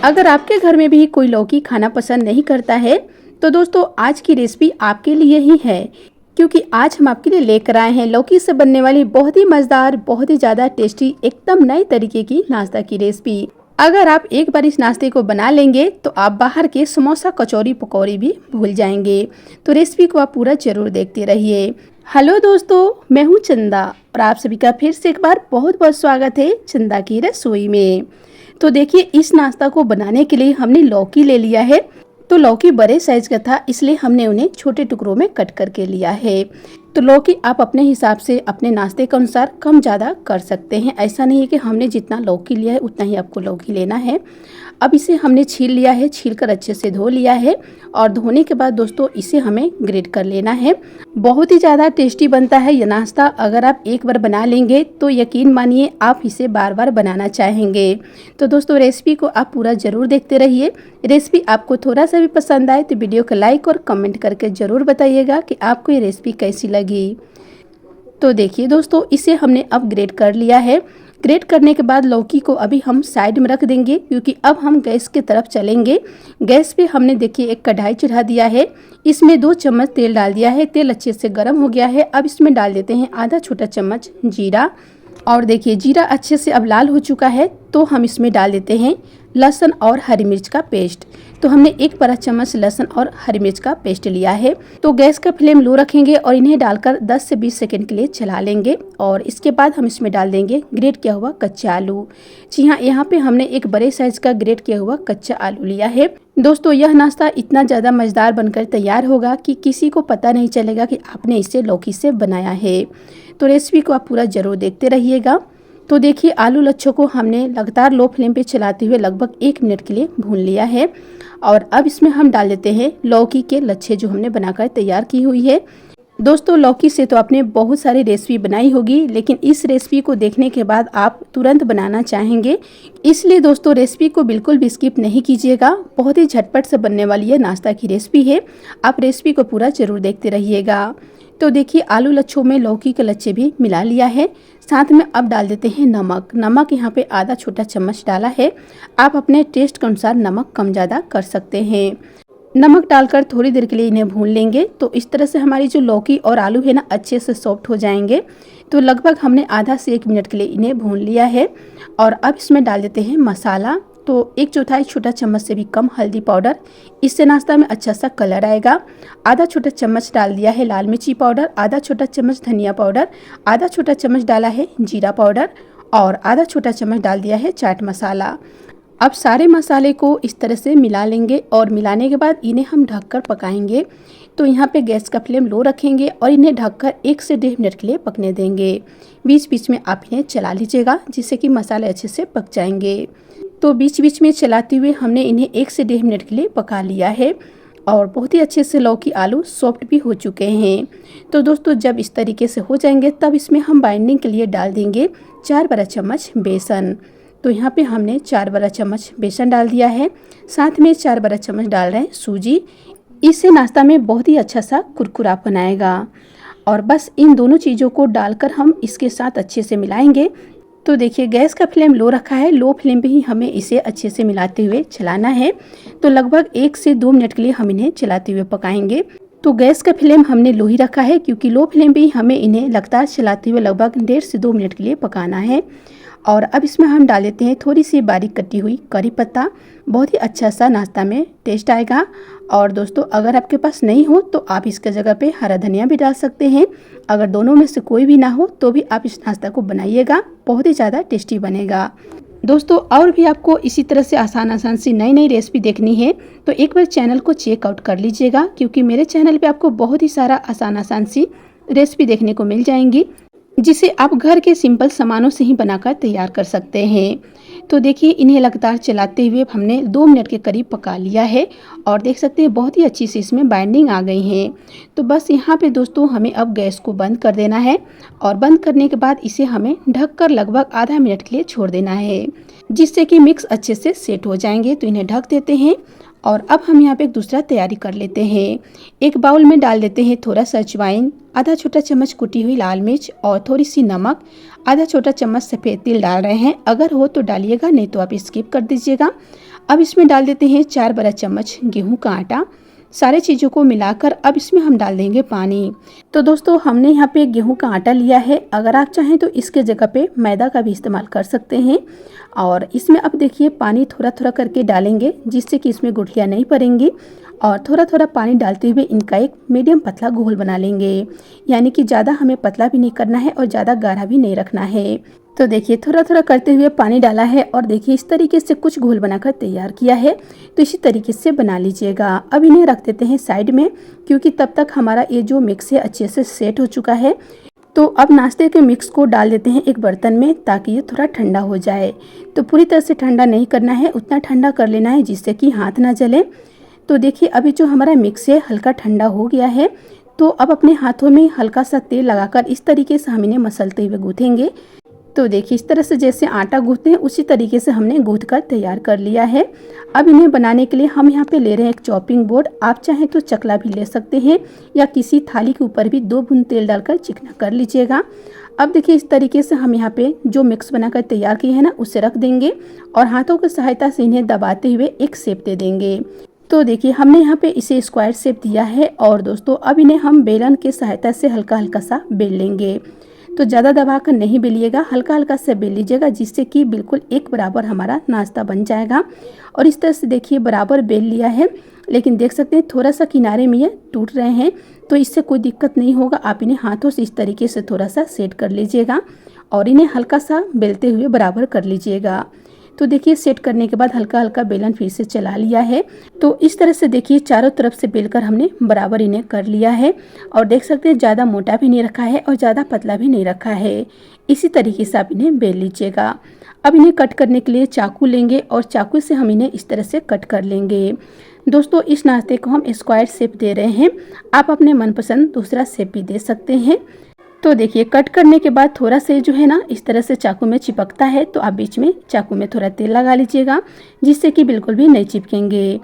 अगर आपके घर में भी कोई लौकी खाना पसंद नहीं करता है तो दोस्तों आज की रेसिपी आपके लिए ही है, क्योंकि आज हम आपके लिए लेकर आए हैं लौकी से बनने वाली बहुत ही मज़ेदार, बहुत ही ज़्यादा टेस्टी, एकदम नए तरीके की नाश्ता की रेसिपी। अगर आप एक बार इस नाश्ते को बना लेंगे तो आप बाहर के समोसा, कचौरी, पकौड़ी भी भूल जाएंगे। तो रेसिपी को आप पूरा जरूर देखते रहिए। हेलो दोस्तों, मैं हूँ चंदा और आप सभी का फिर से एक बार बहुत बहुत स्वागत है चंदा की रसोई में। तो देखिए, इस नाश्ता को बनाने के लिए हमने लौकी ले लिया है। तो लौकी बड़े साइज का था, इसलिए हमने उन्हें छोटे टुकड़ों में कट करके लिया है। तो लौकी आप अपने हिसाब से अपने नाश्ते के अनुसार कम ज़्यादा कर सकते हैं। ऐसा नहीं है कि हमने जितना लौकी लिया है उतना ही आपको लौकी लेना है। अब इसे हमने छील लिया है, छील कर अच्छे से धो लिया है और धोने के बाद दोस्तों इसे हमें ग्रेट कर लेना है। बहुत ही ज़्यादा टेस्टी बनता है यह नाश्ता। अगर आप एक बार बना लेंगे तो यकीन मानिए आप इसे बार बार बनाना चाहेंगे। तो दोस्तों रेसिपी को आप पूरा ज़रूर देखते रहिए। रेसिपी आपको थोड़ा सा भी पसंद आए तो वीडियो को लाइक और कमेंट करके ज़रूर बताइएगा कि आपको ये रेसिपी कैसी लगी। तो देखिए दोस्तों, इसे हमने अब ग्रेट कर लिया है। ग्रेट करने के बाद लौकी को अभी हम साइड में रख देंगे, क्योंकि अब हम गैस की तरफ चलेंगे। गैस पे हमने देखिए एक कढ़ाई चढ़ा दिया है, इसमें 2 चम्मच तेल डाल दिया है। तेल अच्छे से गर्म हो गया है। अब इसमें डाल देते हैं आधा छोटा चम्मच जीरा। और देखिए जीरा अच्छे से अब लाल हो चुका है तो हम इसमें डाल देते हैं लहसुन और हरी मिर्च का पेस्ट। तो हमने 1 बड़ा चम्मच लहसुन और हरी मिर्च का पेस्ट लिया है। तो गैस का फ्लेम लो रखेंगे और इन्हें डालकर 10 से 20 सेकंड के लिए चला लेंगे। और इसके बाद हम इसमें डाल देंगे ग्रेट किया हुआ कच्चा आलू। जी हाँ, यहाँ पे हमने एक बड़े साइज का ग्रेट किया हुआ कच्चा आलू लिया है। दोस्तों यह नाश्ता इतना ज़्यादा मज़ेदार बनकर तैयार होगा कि किसी को पता नहीं चलेगा कि आपने इसे लौकी से बनाया है। तो रेसिपी को आप पूरा ज़रूर देखते रहिएगा। तो देखिए आलू लच्छों को हमने लगातार लो फ्लेम पे चलाते हुए लगभग 1 मिनट के लिए भून लिया है। और अब इसमें हम डाल देते हैं लौकी के लच्छे जो हमने बनाकर तैयार की हुई है। दोस्तों लौकी से तो आपने बहुत सारी रेसिपी बनाई होगी, लेकिन इस रेसिपी को देखने के बाद आप तुरंत बनाना चाहेंगे। इसलिए दोस्तों रेसिपी को बिल्कुल भी स्किप नहीं कीजिएगा। बहुत ही झटपट से बनने वाली है नाश्ता की रेसिपी है। आप रेसिपी को पूरा जरूर देखते रहिएगा। तो देखिए आलू लच्छों में लौकी के लच्छे भी मिला लिया है। साथ में अब डाल देते हैं नमक। नमक यहाँ पे आधा छोटा चम्मच डाला है। आप अपने टेस्ट के अनुसार नमक कम ज़्यादा कर सकते हैं। नमक डालकर थोड़ी देर के लिए इन्हें भून लेंगे। तो इस तरह से हमारी जो लौकी और आलू है ना अच्छे से सॉफ्ट हो जाएंगे। तो लगभग हमने आधा से 1 मिनट के लिए इन्हें भून लिया है। और अब इसमें डाल देते हैं मसाला। तो 1/4 छोटा चम्मच से भी कम हल्दी पाउडर, इससे नाश्ता में अच्छा सा कलर आएगा। आधा छोटा चम्मच डाल दिया है लाल मिर्ची पाउडर, आधा छोटा चम्मच धनिया पाउडर, आधा छोटा चम्मच डाला है जीरा पाउडर और आधा छोटा चम्मच डाल दिया है चाट मसाला। अब सारे मसाले को इस तरह से मिला लेंगे और मिलाने के बाद इन्हें हम ढककर पकाएंगे। तो यहाँ पे गैस का फ्लेम लो रखेंगे और इन्हें ढककर 1 से 1.5 मिनट के लिए पकने देंगे। बीच बीच में आप इन्हें चला लीजिएगा, जिससे कि मसाले अच्छे से पक जाएंगे। तो बीच बीच में चलाते हुए हमने इन्हें 1 से 1.5 मिनट के लिए पका लिया है और बहुत ही अच्छे से लौकी आलू सॉफ्ट भी हो चुके हैं। तो दोस्तों जब इस तरीके से हो जाएंगे तब इसमें हम बाइंडिंग के लिए डाल देंगे 4 बड़ा चम्मच बेसन। तो यहाँ पे हमने 4 बड़ा चम्मच बेसन डाल दिया है। साथ में 4 बड़ा चम्मच डाल रहे हैं सूजी। इससे नाश्ता में बहुत ही अच्छा सा कुरकुरा बनाएगा। और बस इन दोनों चीज़ों को डालकर हम इसके साथ अच्छे से मिलाएंगे। तो देखिए गैस का फ्लेम लो रखा है, लो फ्लेम पे ही हमें इसे अच्छे से मिलाते हुए चलाना है। तो लगभग 1 से 2 मिनट के लिए हम इन्हें चलाते हुए पकाएंगे। तो गैस का फ्लेम हमने लो ही रखा है, क्योंकि लो फ्लेम पे ही हमें इन्हें लगातार चलाते हुए लगभग 1.5 से 2 मिनट के लिए पकाना है। और अब इसमें हम डाल देते हैं थोड़ी सी बारीक कटी हुई करी पत्ता। बहुत ही अच्छा सा नाश्ता में टेस्ट आएगा। और दोस्तों अगर आपके पास नहीं हो तो आप इसके जगह पे हरा धनिया भी डाल सकते हैं। अगर दोनों में से कोई भी ना हो तो भी आप इस नाश्ता को बनाइएगा, बहुत ही ज़्यादा टेस्टी बनेगा। दोस्तों और भी आपको इसी तरह से आसान सी नई रेसिपी देखनी है तो एक बार चैनल को चेकआउट कर लीजिएगा, क्योंकि मेरे चैनल पे आपको बहुत ही सारा आसान सी रेसिपी देखने को मिल जाएंगी, जिसे आप घर के सिंपल सामानों से ही बनाकर तैयार कर सकते हैं। तो देखिए इन्हें लगातार चलाते हुए हमने 2 मिनट के करीब पका लिया है और देख सकते हैं बहुत ही अच्छी सी इसमें बाइंडिंग आ गई है। तो बस यहाँ पे दोस्तों हमें अब गैस को बंद कर देना है और बंद करने के बाद इसे हमें ढककर लगभग आधा मिनट के लिए छोड़ देना है, जिससे कि मिक्स अच्छे से सेट हो जाएंगे। तो इन्हें ढक देते हैं और अब हम यहाँ पे एक दूसरा तैयारी कर लेते हैं। एक बाउल में डाल देते हैं थोड़ा सा अजवाइन, आधा छोटा चम्मच कुटी हुई लाल मिर्च और थोड़ी सी नमक, आधा छोटा चम्मच सफ़ेद तिल डाल रहे हैं। अगर हो तो डालिएगा, नहीं तो आप स्किप कर दीजिएगा। अब इसमें डाल देते हैं 4 बड़ा चम्मच गेहूं का आटा। सारे चीज़ों को मिलाकर अब इसमें हम डाल देंगे पानी। तो दोस्तों हमने यहाँ पे गेहूं का आटा लिया है, अगर आप चाहें तो इसके जगह पे मैदा का भी इस्तेमाल कर सकते हैं। और इसमें अब देखिए पानी थोड़ा थोड़ा करके डालेंगे जिससे कि इसमें गुठलियाँ नहीं पड़ेंगी। और थोड़ा थोड़ा पानी डालते हुए इनका एक मीडियम पतला घोल बना लेंगे, यानी कि ज़्यादा हमें पतला भी नहीं करना है और ज़्यादा गाढ़ा भी नहीं रखना है। तो देखिए थोड़ा थोड़ा करते हुए पानी डाला है और देखिए इस तरीके से कुछ घोल बनाकर तैयार किया है। तो इसी तरीके से बना लीजिएगा। अब इन्हें रख देते हैं साइड में, क्योंकि तब तक हमारा ये जो मिक्स है अच्छे से सेट हो चुका है। तो अब नाश्ते के मिक्स को डाल देते हैं एक बर्तन में ताकि ये थोड़ा ठंडा हो जाए। तो पूरी तरह से ठंडा नहीं करना है, उतना ठंडा कर लेना है जिससे कि हाथ ना जले। तो देखिए अभी जो हमारा मिक्स है हल्का ठंडा हो गया है। तो अब अपने हाथों में हल्का सा तेल लगाकर इस तरीके से हम इन्हें मसलते हुए गूँथेंगे। तो देखिए इस तरह से जैसे आटा गूँथते हैं उसी तरीके से हमने गूँथ कर तैयार कर लिया है। अब इन्हें बनाने के लिए हम यहाँ पे ले रहे हैं एक चॉपिंग बोर्ड। आप चाहें तो चकला भी ले सकते हैं या किसी थाली के ऊपर भी 2 बूंद तेल डालकर चिकना कर लीजिएगा। अब देखिए इस तरीके से हम यहाँ पे जो मिक्स बनाकर तैयार किए हैं ना उसे रख देंगे और हाथों की सहायता से इन्हें दबाते हुए एक शेप दे देंगे। तो देखिए हमने यहाँ पे इसे स्क्वायर शेप दिया है। और दोस्तों अब इन्हें हम बेलन के सहायता से हल्का हल्का सा बेल लेंगे। तो ज़्यादा दबाकर नहीं बेलिएगा, हल्का हल्का से बेल लीजिएगा जिससे कि बिल्कुल एक बराबर हमारा नाश्ता बन जाएगा। और इस तरह से देखिए बराबर बेल लिया है, लेकिन देख सकते हैं थोड़ा सा किनारे में ये टूट रहे हैं। तो इससे कोई दिक्कत नहीं होगा, आप इन्हें हाथों से इस तरीके से थोड़ा सा सेट कर लीजिएगा और इन्हें हल्का सा बेलते हुए बराबर कर लीजिएगा। तो देखिए सेट करने के बाद हल्का हल्का बेलन फिर से चला लिया है। तो इस तरह से देखिए चारों तरफ से बेलकर हमने बराबर इन्हें कर लिया है। और देख सकते हैं ज़्यादा मोटा भी नहीं रखा है और ज़्यादा पतला भी नहीं रखा है। इसी तरीके से आप इन्हें बेल लीजिएगा। अब इन्हें कट करने के लिए चाकू लेंगे और चाकू से हम इन्हें इस तरह से कट कर लेंगे। दोस्तों इस नाश्ते को हम स्क्वायर शेप दे रहे हैं, आप अपने मनपसंद दूसरा शेप भी दे सकते हैं। तो देखिए कट करने के बाद थोड़ा से जो है ना इस तरह से चाकू में चिपकता है, तो आप बीच में चाकू में थोड़ा तेल लगा लीजिएगा जिससे कि बिल्कुल भी नहीं चिपकेंगे।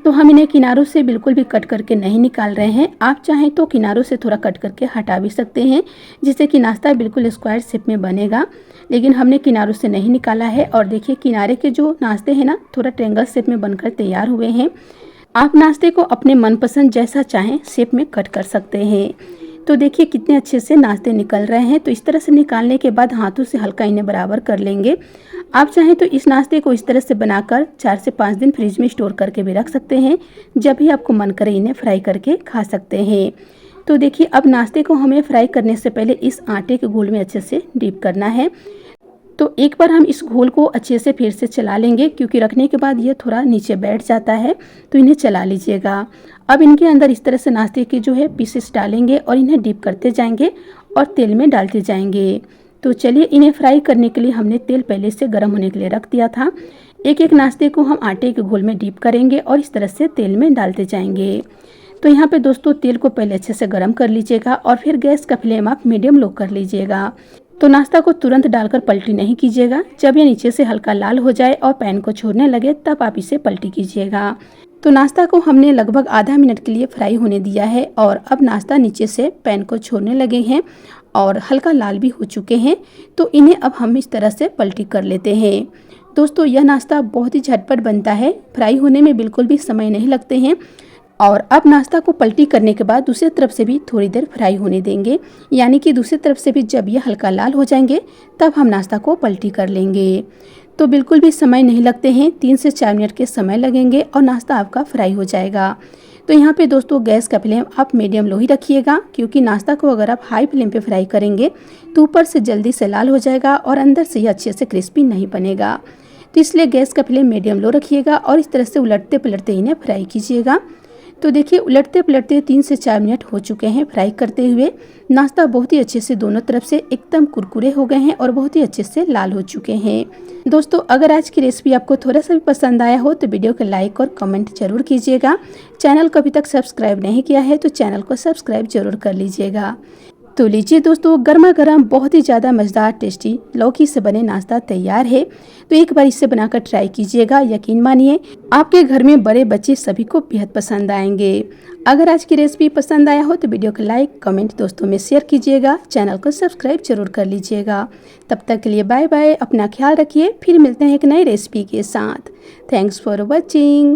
तो हम इन्हें किनारों से बिल्कुल भी कट करके नहीं निकाल रहे हैं, आप चाहें तो किनारों से थोड़ा कट करके हटा भी सकते हैं जिससे कि नाश्ता बिल्कुल स्क्वायर शेप में बनेगा। लेकिन हमने किनारों से नहीं निकाला है। और देखिए किनारे के जो नाश्ते हैं ना थोड़ा ट्रायंगल शेप में बनकर तैयार हुए हैं। आप नाश्ते को अपने मनपसंद जैसा चाहें शेप में कट कर सकते हैं। तो देखिए कितने अच्छे से नाश्ते निकल रहे हैं। तो इस तरह से निकालने के बाद हाथों से हल्का इन्हें बराबर कर लेंगे। आप चाहें तो इस नाश्ते को इस तरह से बनाकर 4 से 5 दिन फ्रिज में स्टोर करके भी रख सकते हैं, जब भी आपको मन करे इन्हें फ्राई करके खा सकते हैं। तो देखिए अब नाश्ते को हमें फ्राई करने से पहले इस आटे के घोल में अच्छे से डीप करना है। तो एक बार हम इस घोल को अच्छे से फिर से चला लेंगे, क्योंकि रखने के बाद ये थोड़ा नीचे बैठ जाता है, तो इन्हें चला लीजिएगा। अब इनके अंदर इस तरह से नाश्ते के जो है पीसेस डालेंगे और इन्हें डीप करते जाएंगे और तेल में डालते जाएंगे। तो चलिए इन्हें फ्राई करने के लिए हमने तेल पहले से गर्म होने के लिए रख दिया था। एक एक नाश्ते को हम आटे के घोल में डीप करेंगे और इस तरह से तेल में डालते जाएंगे। तो यहाँ पे दोस्तों तेल को पहले अच्छे से गर्म कर लीजिएगा और फिर गैस का फ्लेम आप मीडियम लो कर लीजिएगा। तो नाश्ता को तुरंत डालकर पलटी नहीं कीजिएगा, जब ये नीचे से हल्का लाल हो जाए और पैन को छोड़ने लगे तब आप इसे पलटी कीजिएगा। तो नाश्ता को हमने लगभग आधा मिनट के लिए फ्राई होने दिया है और अब नाश्ता नीचे से पैन को छोड़ने लगे हैं और हल्का लाल भी हो चुके हैं। तो इन्हें अब हम इस तरह से पलटी कर लेते हैं। दोस्तों यह नाश्ता बहुत ही झटपट बनता है, फ्राई होने में बिल्कुल भी समय नहीं लगते हैं। और अब नाश्ता को पलटी करने के बाद दूसरी तरफ से भी थोड़ी देर फ्राई होने देंगे, यानी कि दूसरी तरफ से भी जब ये हल्का लाल हो जाएंगे तब हम नाश्ता को पलटी कर लेंगे। तो बिल्कुल भी समय नहीं लगते हैं, 3 से 4 मिनट के समय लगेंगे और नाश्ता आपका फ्राई हो जाएगा। तो यहाँ पे दोस्तों गैस का फ्लेम आप मीडियम लो ही रखिएगा, क्योंकि नाश्ता को अगर आप हाई फ्लेम पे फ्राई करेंगे तो ऊपर से जल्दी से लाल हो जाएगा और अंदर से ये अच्छे से क्रिस्पी नहीं बनेगा। तो इसलिए गैस का फ्लेम मीडियम लो रखिएगा और इस तरह से उलटते पलटते इन्हें फ्राई कीजिएगा। तो देखिए उलटते पलटते 3 से 4 मिनट हो चुके हैं फ्राई करते हुए। नाश्ता बहुत ही अच्छे से दोनों तरफ से एकदम कुरकुरे हो गए हैं और बहुत ही अच्छे से लाल हो चुके हैं। दोस्तों अगर आज की रेसिपी आपको थोड़ा सा भी पसंद आया हो तो वीडियो को लाइक और कमेंट जरूर कीजिएगा। चैनल को अभी तक सब्सक्राइब नहीं किया है तो चैनल को सब्सक्राइब जरूर कर लीजिएगा। तो लीजिए दोस्तों, गर्मा गर्म बहुत ही ज़्यादा मज़ेदार टेस्टी लौकी से बने नाश्ता तैयार है। तो एक बार इसे बनाकर ट्राई कीजिएगा, यकीन मानिए आपके घर में बड़े बच्चे सभी को बेहद पसंद आएंगे। अगर आज की रेसिपी पसंद आया हो तो वीडियो को लाइक कमेंट दोस्तों में शेयर कीजिएगा, चैनल को सब्सक्राइब जरूर कर लीजिएगा। तब तक के लिए बाय बाय, अपना ख्याल रखिए, फिर मिलते हैं एक नई रेसिपी के साथ। Thanks for watching.